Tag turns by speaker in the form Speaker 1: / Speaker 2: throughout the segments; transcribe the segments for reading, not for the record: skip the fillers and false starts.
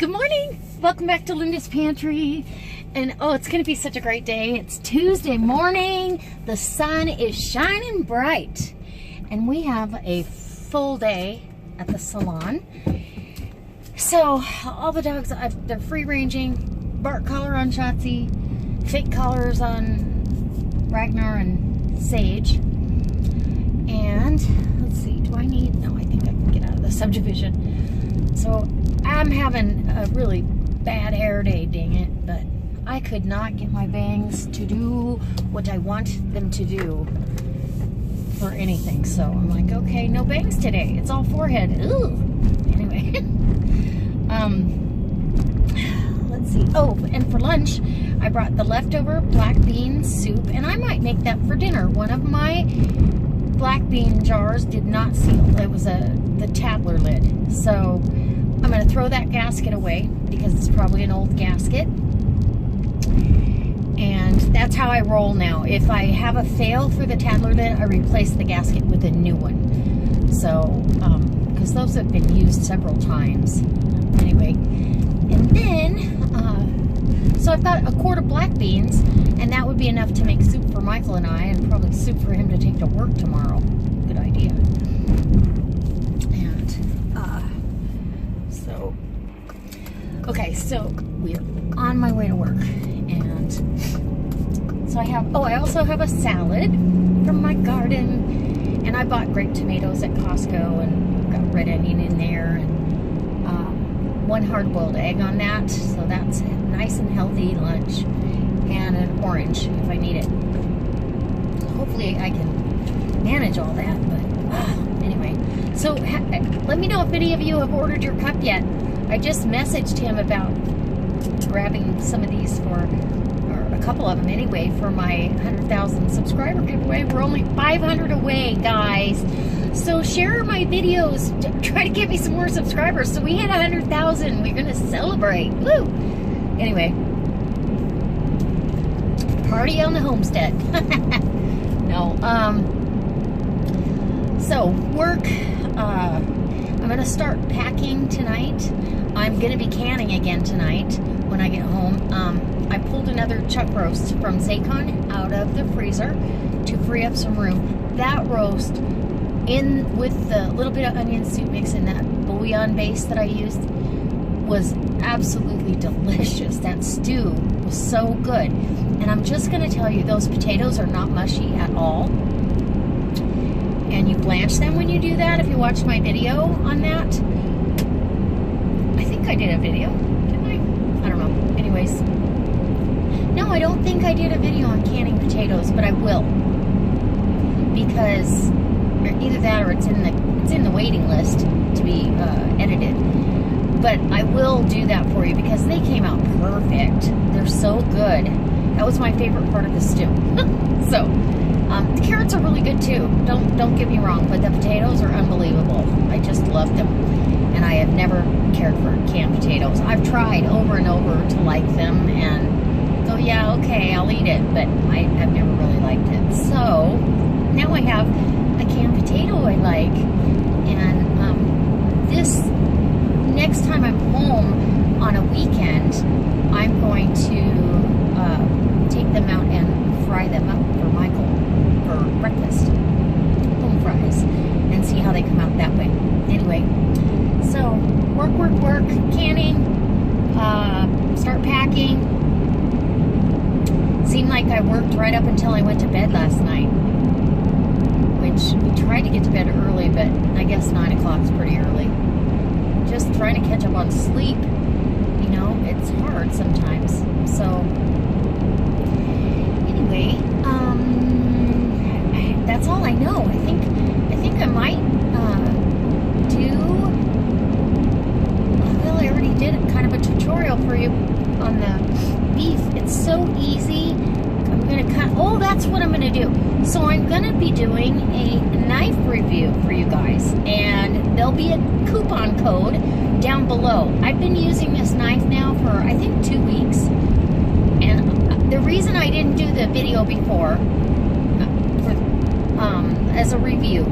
Speaker 1: Good morning. Welcome back to Linda's Pantry. And oh, it's going to be such a great day. It's Tuesday morning. The sun is shining bright. And we have a full day at the salon. So all the dogs, they're free ranging. Bark collar on Shotzi. Fake collars on Ragnar and Sage. And let's see, do I need, no, I think I can get out of the subdivision. So I'm having a really bad hair day, dang it, but I could not get my bangs to do what I want them to do for anything. So I'm like, okay, no bangs today. It's all forehead. Ooh. Anyway. Let's see. Oh, and for lunch, I brought the leftover black bean soup, and I might make that for dinner. One of my black bean jars did not seal. It was the Tadler lid. So I'm going to throw that gasket away because it's probably an old gasket. And that's how I roll now. If I have a fail for the Tadler lid, I replace the gasket with a new one. So, because those have been used several times. Anyway, and then, so I've got a quart of black beans, and that would be enough to make soup for Michael and I, and probably soup for him to take to work tomorrow. Good idea. Okay, so we're on my way to work, and so I also have a salad from my garden, and I bought grape tomatoes at Costco, and got red onion in there, and one hard-boiled egg on that, so that's a nice and healthy lunch, and an orange if I need it. Hopefully I can manage all that, but anyway. So let me know if any of you have ordered your cup yet. I just messaged him about grabbing some of these or a couple of them anyway, for my 100,000 subscriber giveaway. We're only 500 away, guys. So share my videos to try to get me some more subscribers. So we hit 100,000. We're going to celebrate. Woo! Anyway. Party on the homestead. No. So, work. I'm going to start packing tonight. I'm going to be canning again tonight when I get home. I pulled another chuck roast from Zaycon out of the freezer to free up some room. That roast, in with the little bit of onion soup mix in that bouillon base that I used, was absolutely delicious. That stew was so good. And I'm just going to tell you, those potatoes are not mushy at all. And you blanch them when you do that. If you watch my video on that, I think I did a video, didn't I? I don't know. Anyways, no, I don't think I did a video on canning potatoes, but I will, because either that or it's in the waiting list to be edited. But I will do that for you because they came out perfect. They're so good. That was my favorite part of the stew. So. The carrots are really good too. Don't get me wrong, but the potatoes are unbelievable. I just love them, and I have never cared for canned potatoes. I've tried over and over to like them and go, yeah, okay, I'll eat it, but I've never really liked it. So now I have a canned potato I like, and this next time I'm home on a weekend, I'm going to take them out and fry them up for Michael for breakfast, home fries, and see how they come out that way. Anyway, so work, canning, start packing. Seemed like I worked right up until I went to bed last night, which we tried to get to bed early, but I guess 9 o'clock is pretty early. Just trying to catch up on sleep, you know, it's hard sometimes. So anyway, that's all I know. I think I might well, I already did kind of a tutorial for you on the beef. It's so easy. I'm going to cut, oh, that's what I'm going to do. So I'm going to be doing a knife review for you guys, and there'll be a coupon code down below. I've been using this knife now for, I think, 2 weeks, and the reason I didn't do the video before as a review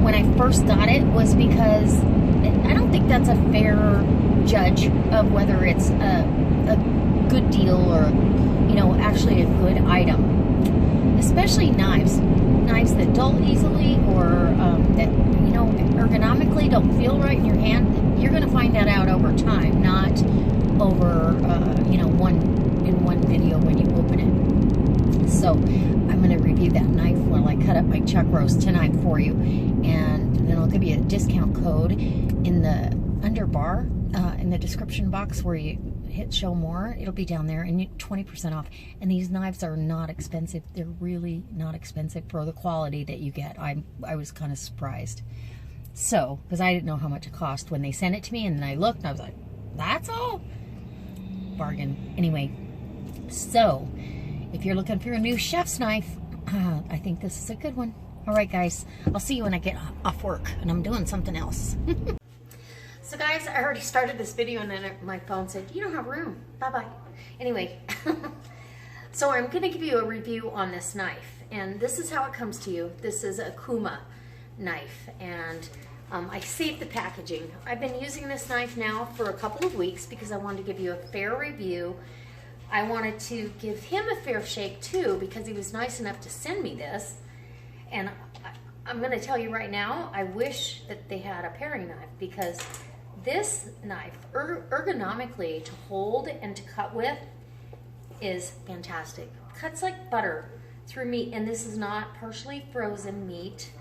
Speaker 1: when I first got it was because I don't think that's a fair judge of whether it's a good deal or, you know, actually a good item. Especially knives that dull easily, or that, you know, ergonomically don't feel right in your hand. You're going to find that out over time, not over, you know, in one video when you open it. So I'm going to review that knife while I cut up my chuck roast tonight for you, and then I'll give you a discount code in the underbar, in the description box where you hit show more. It'll be down there, and 20% off. And these knives are not expensive. They're really not expensive for the quality that you get. I was kind of surprised. So, because I didn't know how much it cost when they sent it to me, and then I looked and I was like, that's all? Bargain. Anyway, so if you're looking for a new chef's knife, I think this is a good one. All right, guys, I'll see you when I get off work and I'm doing something else. So guys, I already started this video and then my phone said, you don't have room. Bye-bye. Anyway, so I'm going to give you a review on this knife. And this is how it comes to you. This is a Kuma knife. And I saved the packaging. I've been using this knife now for a couple of weeks because I wanted to give you a fair review. I wanted to give him a fair shake too because he was nice enough to send me this. And I'm going to tell you right now, I wish that they had a paring knife, because this knife, ergonomically to hold and to cut with, is fantastic. Cuts like butter through meat, and this is not partially frozen meat.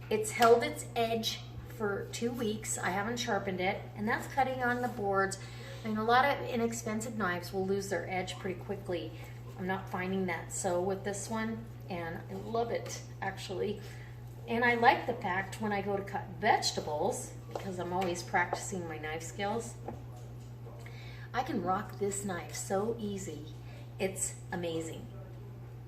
Speaker 1: It's held its edge for 2 weeks. I haven't sharpened it, and that's cutting on the boards. I mean, a lot of inexpensive knives will lose their edge pretty quickly. I'm not finding that so with this one, and I love it, actually. And I like the fact when I go to cut vegetables, because I'm always practicing my knife skills, I can rock this knife so easy. It's amazing.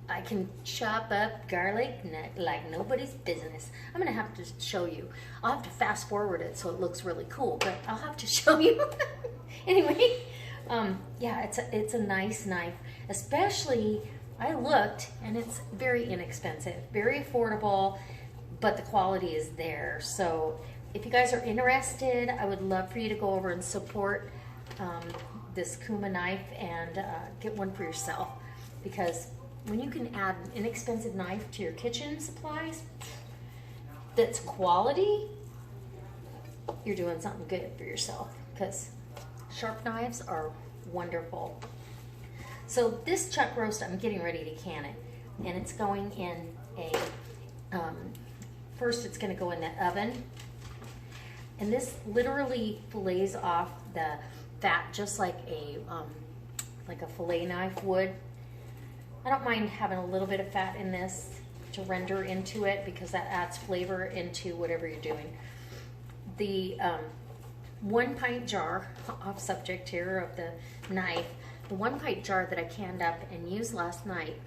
Speaker 1: I can chop up garlic like nobody's business. I'm gonna have to show you. I'll have to fast forward it so it looks really cool, but I'll have to show you. Anyway, yeah, it's a nice knife. Especially, I looked, and it's very inexpensive, very affordable, but the quality is there. So if you guys are interested, I would love for you to go over and support this Kuma knife and get one for yourself, because when you can add an inexpensive knife to your kitchen supplies that's quality, you're doing something good for yourself, because sharp knives are wonderful. So this chuck roast, I'm getting ready to can it, and it's going in a first it's going to go in the oven, and this literally fillets off the fat just like a fillet knife would. I don't mind having a little bit of fat in this to render into it, because that adds flavor into whatever you're doing. The 1 pint jar, off subject here of the knife, the 1 pint jar that I canned up and used last night.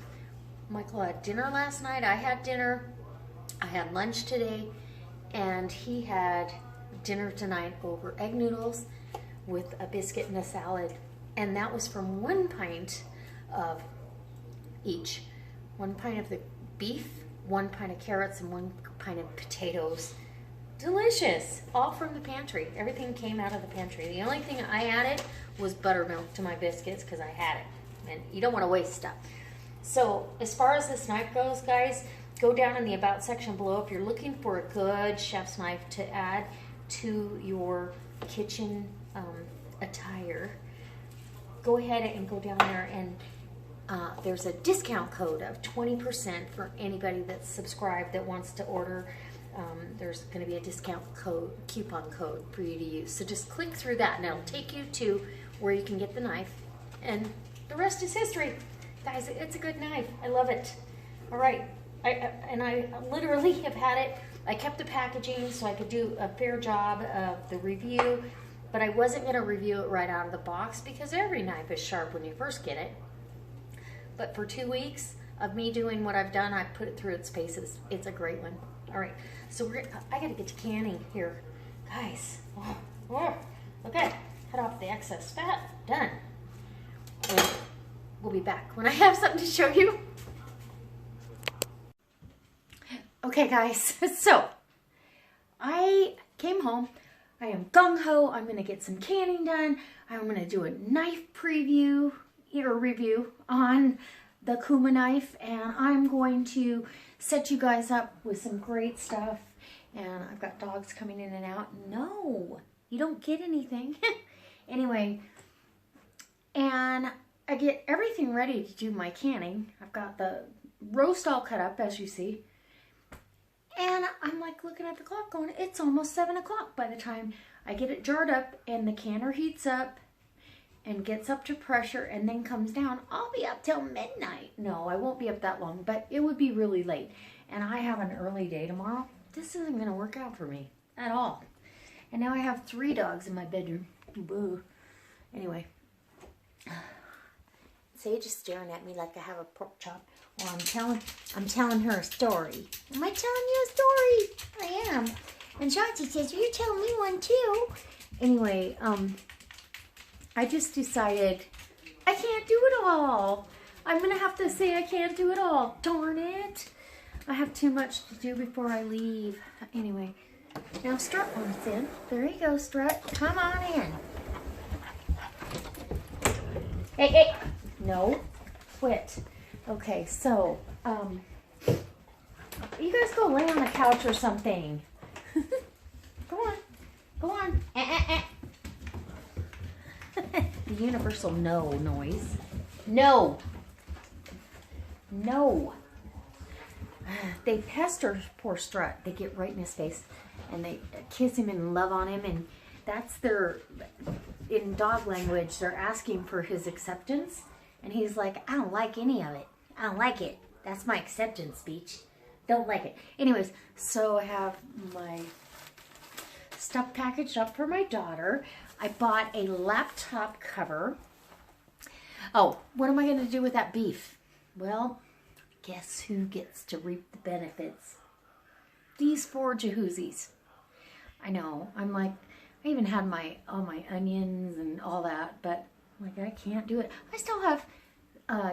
Speaker 1: Michael had dinner last night, I had dinner, I had lunch today, and he had dinner tonight over egg noodles with a biscuit and a salad. And that was from 1 pint of each. 1 pint of the beef, 1 pint of carrots, and 1 pint of potatoes. Delicious, all from the pantry. Everything came out of the pantry. The only thing I added was buttermilk to my biscuits because I had it. And you don't want to waste stuff. So as far as this knife goes, guys, go down in the about section below if you're looking for a good chef's knife to add to your kitchen attire. Go ahead and go down there, and there's a discount code of 20% for anybody that's subscribed that wants to order. There's going to be a discount code, coupon code for you to use. So just click through that, and it'll take you to where you can get the knife, and the rest is history. Guys, it's a good knife. I love it. All right. I literally have had it. I kept the packaging so I could do a fair job of the review, but I wasn't going to review it right out of the box because every knife is sharp when you first get it. But for 2 weeks of me doing what I've done, I put it through its paces. It's a great one. All right, so I got to get to canning here. Guys, okay, cut off the excess fat. Done. And we'll be back when I have something to show you. Okay, guys, so I came home. I am gung-ho. I'm going to get some canning done. I'm going to do a knife preview or review on the Kuma knife, and I'm going to set you guys up with some great stuff. And I've got dogs coming in and out. No, you don't get anything. Anyway, and I get everything ready to do my canning. I've got the roast all cut up, as you see. And I'm like looking at the clock going, it's almost 7 o'clock by the time I get it jarred up and the canner heats up and gets up to pressure and then comes down. I'll be up till midnight. No, I won't be up that long, but it would be really late. And I have an early day tomorrow. This isn't going to work out for me at all. And now I have 3 dogs in my bedroom. Boo. Anyway. Sage is staring at me like I have a pork chop. Well, I'm telling her a story. Am I telling you a story? I am. And Shotzi says, you're telling me one too. Anyway, I just decided I can't do it all. I'm going to have to say I can't do it all. Darn it. I have too much to do before I leave. Anyway, now Strut wants in. There you go, Strut. Come on in. Hey, hey. No. Quit. Okay, so, you guys go lay on the couch or something. Go on. Go on. The universal no noise. No. No. They pester poor Strut. They get right in his face and they kiss him and love on him, and that's their, in dog language, they're asking for his acceptance. And he's like, I don't like any of it. I don't like it. That's my acceptance speech. Don't like it. Anyways, so I have my stuff packaged up for my daughter. I bought a laptop cover. Oh, what am I going to do with that beef? Well, guess who gets to reap the benefits? These 4 jahoozies. I know. I'm like, I even had all my onions and all that, but like, I can't do it. I still have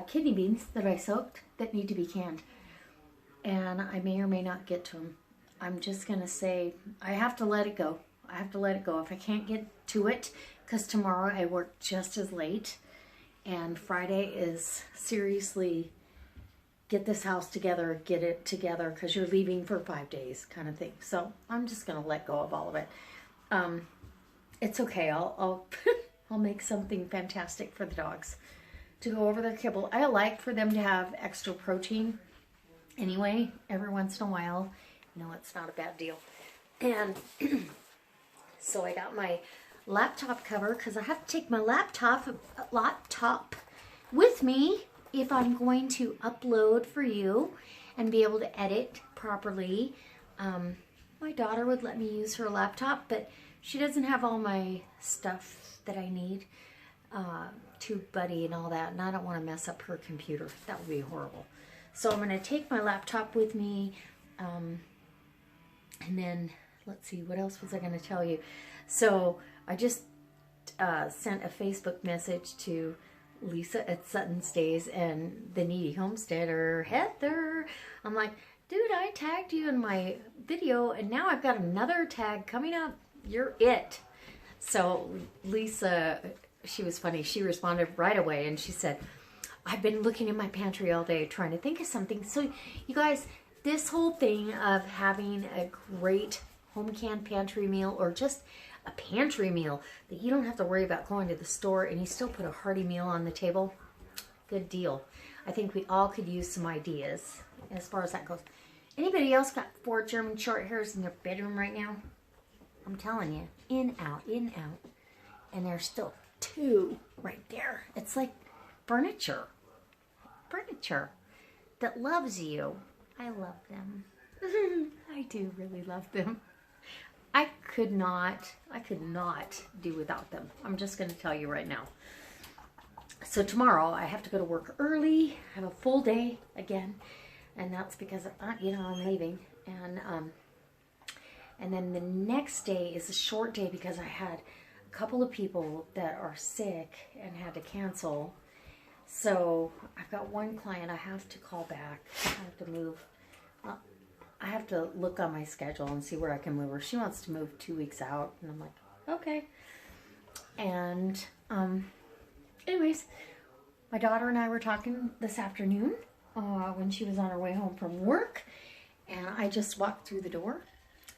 Speaker 1: kidney beans that I soaked that need to be canned. And I may or may not get to them. I'm just going to say, I have to let it go. I have to let it go. If I can't get to it, because tomorrow I work just as late. And Friday is seriously, get this house together, get it together, because you're leaving for 5 days kind of thing. So I'm just going to let go of all of it. It's okay. I'll make something fantastic for the dogs to go over their kibble. I like for them to have extra protein anyway, every once in a while. You know, it's not a bad deal. And so I got my laptop cover because I have to take my laptop with me if I'm going to upload for you and be able to edit properly. My daughter would let me use her laptop, but she doesn't have all my stuff that I need, Tube Buddy and all that, and I don't want to mess up her computer. That would be horrible. So I'm going to take my laptop with me, and then, let's see, what else was I going to tell you? So I just sent a Facebook message to Lisa at Sutton Stays and the Needy Homesteader, Heather. I'm like, dude, I tagged you in my video, and now I've got another tag coming up. You're it. So Lisa, she was funny. She responded right away, and she said, I've been looking in my pantry all day trying to think of something. So you guys, this whole thing of having a great home canned pantry meal, or just a pantry meal that you don't have to worry about going to the store and you still put a hearty meal on the table, good deal. I think we all could use some ideas as far as that goes. Anybody else got 4 German short hairs in their bedroom right now? I'm telling you, in, out, and there's still 2 right there. It's like furniture that loves you. I love them. I do really love them. I could not do without them. I'm just going to tell you right now. So tomorrow I have to go to work early. I have a full day again, and that's because I'm leaving. And then the next day is a short day because I had a couple of people that are sick and had to cancel. So I've got one client I have to call back. I have to move. I have to look on my schedule and see where I can move her. She wants to move 2 weeks out, and I'm like, okay. And anyways, my daughter and I were talking this afternoon when she was on her way home from work, and I just walked through the door,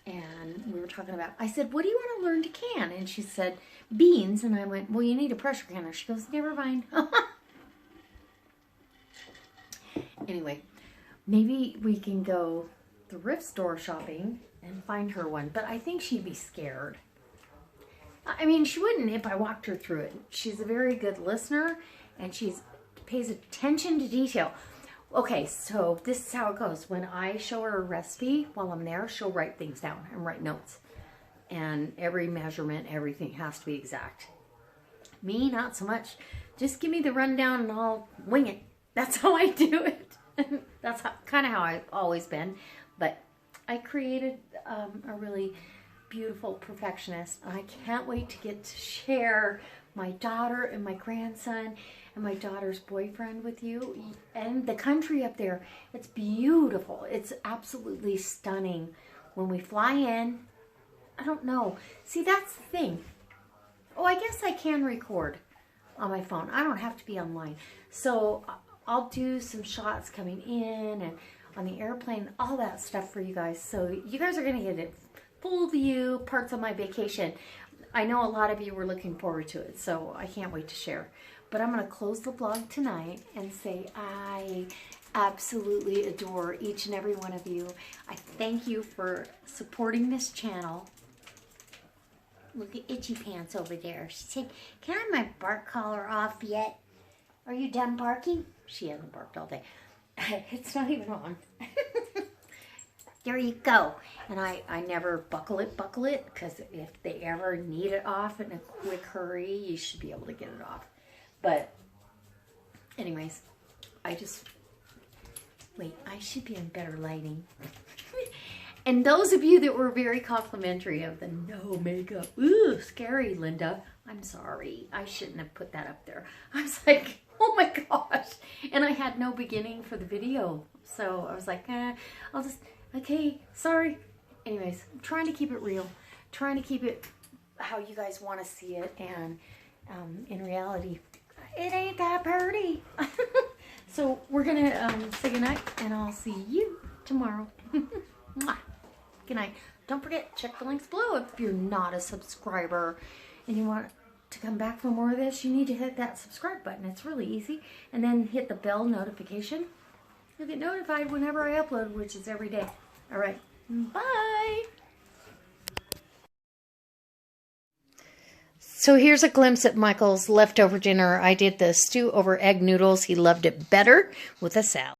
Speaker 1: and we were talking about, I said, what do you want to learn to can? And she said, beans. And I went, well, you need a pressure canner. She goes, never mind. Anyway, maybe we can go thrift store shopping and find her one, but I think she'd be scared. I mean, she wouldn't if I walked her through it. She's a very good listener, and she pays attention to detail. Okay, so this is how it goes. When I show her a recipe while I'm there, she'll write things down and write notes. And every measurement, everything has to be exact. Me, not so much. Just give me the rundown and I'll wing it. That's how I do it. That's kind of how I've always been. But I created a really beautiful perfectionist. I can't wait to get to share my daughter and my grandson and my daughter's boyfriend with you. And the country up there, it's beautiful. It's absolutely stunning. When we fly in, I don't know. See, that's the thing. Oh, I guess I can record on my phone. I don't have to be online. So I'll do some shots coming in and on the airplane, all that stuff for you guys. So you guys are going to get it full view, parts of my vacation. I know a lot of you were looking forward to it, so I can't wait to share. But I'm going to close the vlog tonight and say I absolutely adore each and every one of you. I thank you for supporting this channel. Look at Itchy Pants over there. She said, can I have my bark collar off yet? Are you done barking? She hasn't barked all day. It's not even on. There you go. And I never buckle it, because if they ever need it off in a quick hurry, you should be able to get it off. But anyways, wait, I should be in better lighting. And those of you that were very complimentary of the no makeup, ooh, scary, Linda, I'm sorry. I shouldn't have put that up there. I was like, oh my gosh. And I had no beginning for the video. So I was like, I'll just, okay, sorry. Anyways, I'm trying to keep it real. Trying to keep it how you guys want to see it. And in reality, it ain't that pretty. So we're going to say goodnight, and I'll see you tomorrow. Mwah. Good night. Don't forget, check the links below if you're not a subscriber and you want to come back for more of this. You need to hit that subscribe button. It's really easy. And then hit the bell notification. You'll get notified whenever I upload, which is every day. All right. Bye. So here's a glimpse at Michael's leftover dinner. I did the stew over egg noodles. He loved it better with a salad.